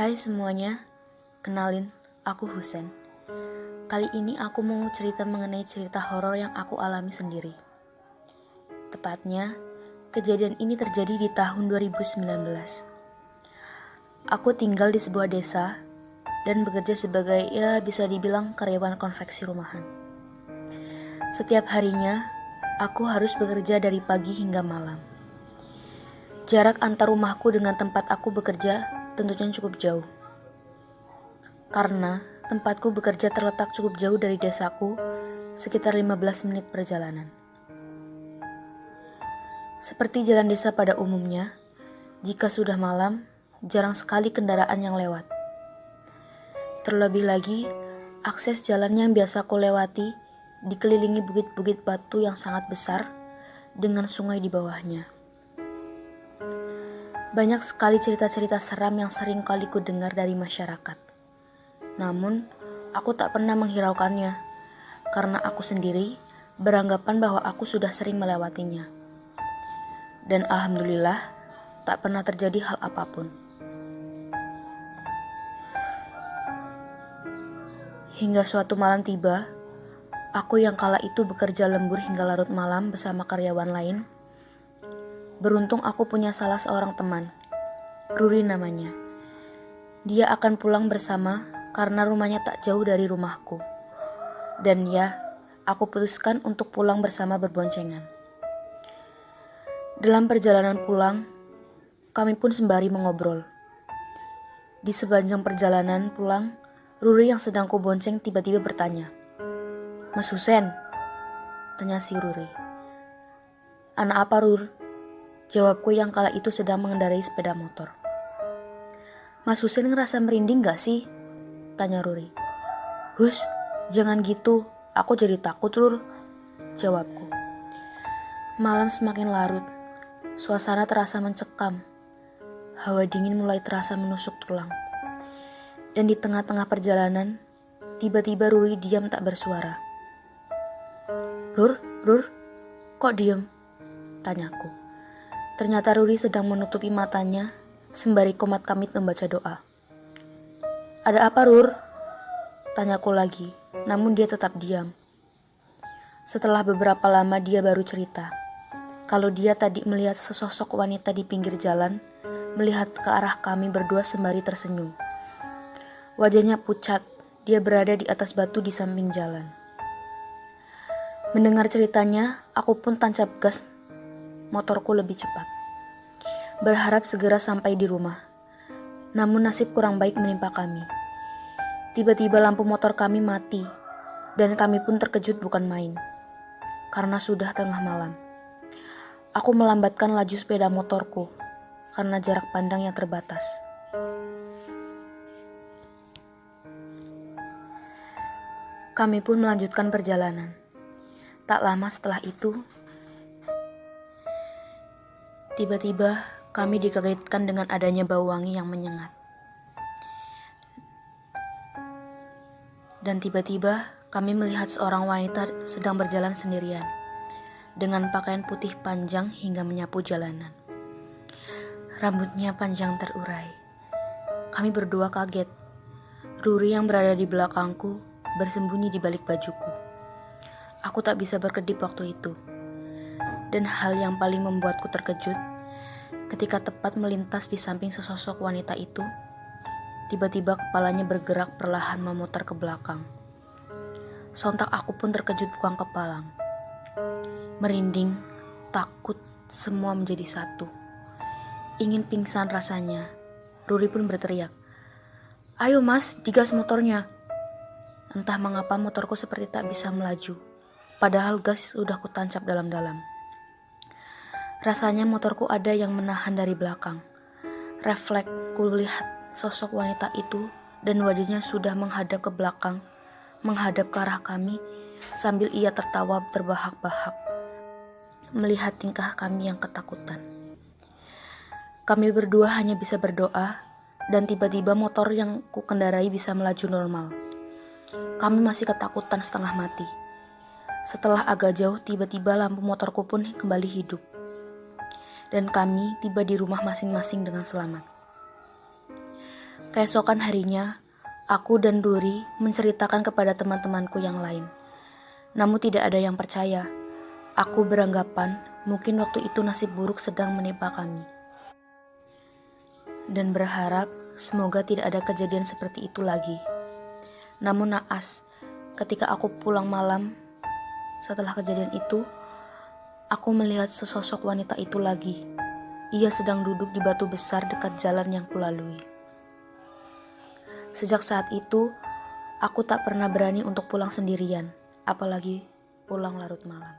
Hai semuanya, kenalin, aku Husen. Kali ini aku mau cerita mengenai cerita horor yang aku alami sendiri. Tepatnya, kejadian ini terjadi di tahun 2019. Aku tinggal di sebuah desa dan bekerja sebagai bisa dibilang karyawan konveksi rumahan. Setiap harinya, aku harus bekerja dari pagi hingga malam. Jarak antar rumahku dengan tempat aku bekerja tentunya cukup jauh. Karena tempatku bekerja terletak cukup jauh dari desaku, sekitar 15 menit perjalanan. Seperti jalan desa pada umumnya, jika sudah malam, jarang sekali kendaraan yang lewat. Terlebih lagi, akses jalan yang biasa aku lewati dikelilingi bukit-bukit batu yang sangat besar dengan sungai di bawahnya. Banyak sekali cerita-cerita seram yang sering kali ku dengar dari masyarakat. Namun, aku tak pernah menghiraukannya, karena aku sendiri beranggapan bahwa aku sudah sering melewatinya. Dan alhamdulillah, tak pernah terjadi hal apapun. Hingga suatu malam tiba, aku yang kala itu bekerja lembur hingga larut malam bersama karyawan lain. Beruntung aku punya salah seorang teman, Ruri namanya. Dia akan pulang bersama karena rumahnya tak jauh dari rumahku. Dan ya, aku putuskan untuk pulang bersama berboncengan. Dalam perjalanan pulang, kami pun sembari mengobrol. Di sepanjang perjalanan pulang, Ruri yang sedang ku bonceng tiba-tiba bertanya, "Mas Husen?" Tanya si Ruri. "Anak apa, Rur?" Jawabku yang kala itu sedang mengendarai sepeda motor. "Mas Husen ngerasa merinding gak sih?" Tanya Ruri. "Hus, jangan gitu, aku jadi takut, Rur," jawabku. Malam semakin larut, suasana terasa mencekam. Hawa dingin mulai terasa menusuk tulang. Dan di tengah-tengah perjalanan, tiba-tiba Ruri diam tak bersuara. Rur, kok diam?" Tanyaku. Ternyata Ruri sedang menutupi matanya sembari komat kamit membaca doa. "Ada apa, Rur?" Tanyaku lagi, namun dia tetap diam. Setelah beberapa lama dia baru cerita, kalau dia tadi melihat sesosok wanita di pinggir jalan, melihat ke arah kami berdua sembari tersenyum. Wajahnya pucat, dia berada di atas batu di samping jalan. Mendengar ceritanya, aku pun tancap gas motorku lebih cepat, berharap segera sampai di rumah. Namun nasib kurang baik menimpa kami. Tiba-tiba lampu motor kami mati, dan kami pun terkejut bukan main, karena sudah tengah malam. Aku melambatkan laju sepeda motorku, karena jarak pandang yang terbatas. Kami pun melanjutkan perjalanan. Tak lama setelah itu, tiba-tiba kami dikagetkan dengan adanya bau wangi yang menyengat. Dan tiba-tiba kami melihat seorang wanita sedang berjalan sendirian, dengan pakaian putih panjang hingga menyapu jalanan. Rambutnya panjang terurai. Kami berdua kaget. Ruri yang berada di belakangku bersembunyi di balik bajuku. Aku tak bisa berkedip waktu itu. Dan hal yang paling membuatku terkejut, ketika tepat melintas di samping sesosok wanita itu, tiba-tiba kepalanya bergerak perlahan memutar ke belakang. Sontak aku pun terkejut bukan kepala. Merinding, takut, semua menjadi satu. Ingin pingsan rasanya. Ruri pun berteriak, "Ayo mas, digas motornya." Entah mengapa motorku seperti tak bisa melaju, padahal gas sudah kutancap dalam-dalam. Rasanya motorku ada yang menahan dari belakang. Refleks ku lihat sosok wanita itu dan wajahnya sudah menghadap ke belakang, menghadap ke arah kami, sambil ia tertawa terbahak-bahak, melihat tingkah kami yang ketakutan. Kami berdua hanya bisa berdoa, dan tiba-tiba motor yang ku kendarai bisa melaju normal. Kami masih ketakutan setengah mati. Setelah agak jauh, tiba-tiba lampu motorku pun kembali hidup. Dan kami tiba di rumah masing-masing dengan selamat. Keesokan harinya, aku dan Duri menceritakan kepada teman-temanku yang lain. Namun tidak ada yang percaya. Aku beranggapan mungkin waktu itu nasib buruk sedang menimpa kami. Dan berharap semoga tidak ada kejadian seperti itu lagi. Namun naas, ketika aku pulang malam setelah kejadian itu, aku melihat sesosok wanita itu lagi. Ia sedang duduk di batu besar dekat jalan yang kulalui. Sejak saat itu, aku tak pernah berani untuk pulang sendirian, apalagi pulang larut malam.